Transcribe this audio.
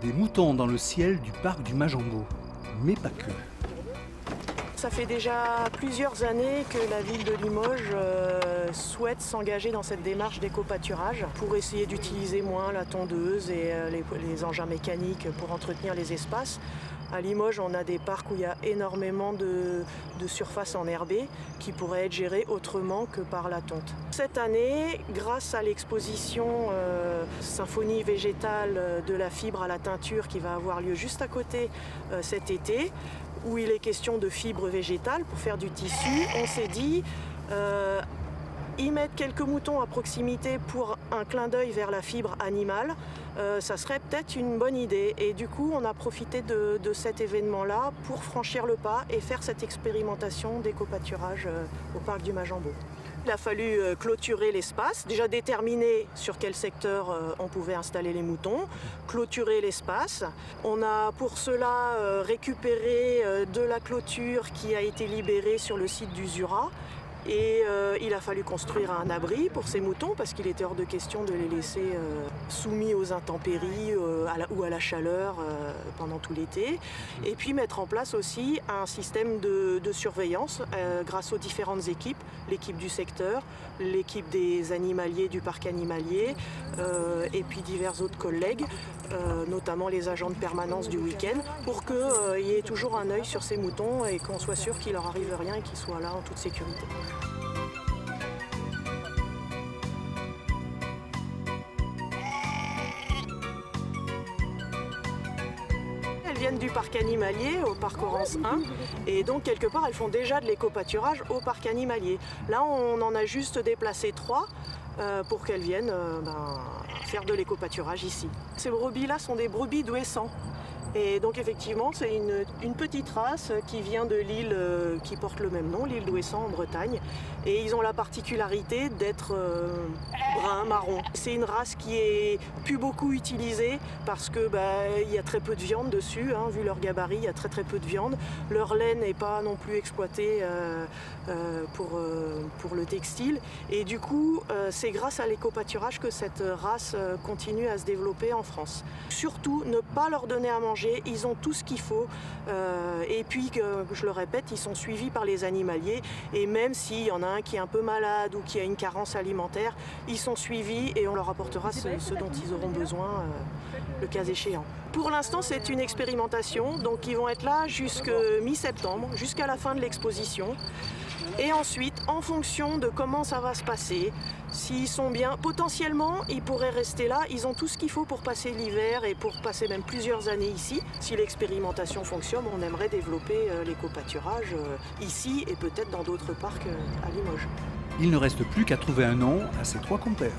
Des moutons dans le ciel du parc du Majambo, mais pas que. Ça fait déjà plusieurs années que la ville de Limoges souhaite s'engager dans cette démarche d'éco-pâturage pour essayer d'utiliser moins la tondeuse et les engins mécaniques pour entretenir les espaces. À Limoges, on a des parcs où il y a énormément de surfaces enherbées qui pourraient être gérées autrement que par la tonte. Cette année, grâce à l'exposition Symphonie végétale de la fibre à la teinture qui va avoir lieu juste à côté cet été, où il est question de fibres végétales pour faire du tissu, on s'est dit y mettre quelques moutons à proximité pour un clin d'œil vers la fibre animale, ça serait peut-être une bonne idée. Et du coup, on a profité de cet événement-là pour franchir le pas et faire cette expérimentation d'éco-pâturage au parc du Majambo. Il a fallu clôturer l'espace, déjà déterminer sur quel secteur on pouvait installer les moutons, clôturer l'espace. On a pour cela récupéré de la clôture qui a été libérée sur le site du Zura. Et il a fallu construire un abri pour ces moutons parce qu'il était hors de question de les laisser soumis aux intempéries ou à la chaleur pendant tout l'été. Et puis mettre en place aussi un système de surveillance grâce aux différentes équipes, l'équipe du secteur, l'équipe des animaliers du parc animalier et puis divers autres collègues, notamment les agents de permanence du week-end, pour qu'il y ait toujours un œil sur ces moutons et qu'on soit sûr qu'il leur arrive rien et qu'ils soient là en toute sécurité. Elles viennent du parc animalier au parc Orance 1 et donc quelque part elles font déjà de l'éco-pâturage au parc animalier. Là on en a juste déplacé 3 pour qu'elles viennent faire de l'éco-pâturage ici. Ces brebis-là sont des brebis d'Ouessant. Et donc effectivement, c'est une petite race qui vient de l'île qui porte le même nom, l'île d'Ouessant en Bretagne. Et ils ont la particularité d'être brun, marron. C'est une race qui est plus beaucoup utilisée parce que il y a très peu de viande dessus, hein, vu leur gabarit, il y a très peu de viande. Leur laine n'est pas non plus exploitée pour le textile. Et du coup, c'est grâce à l'éco-pâturage que cette race continue à se développer en France. Surtout, ne pas leur donner à manger. Ils ont tout ce qu'il faut et puis, je le répète, ils sont suivis par les animaliers et même s'il y en a un qui est un peu malade ou qui a une carence alimentaire, ils sont suivis et on leur apportera ce dont ils auront besoin le cas échéant. Pour l'instant, c'est une expérimentation, donc ils vont être là jusqu'à mi-septembre, jusqu'à la fin de l'exposition. Et ensuite, en fonction de comment ça va se passer, s'ils sont bien, potentiellement, ils pourraient rester là. Ils ont tout ce qu'il faut pour passer l'hiver et pour passer même plusieurs années ici. Si l'expérimentation fonctionne, on aimerait développer l'éco-pâturage ici et peut-être dans d'autres parcs à Limoges. Il ne reste plus qu'à trouver un nom à ces 3 compères.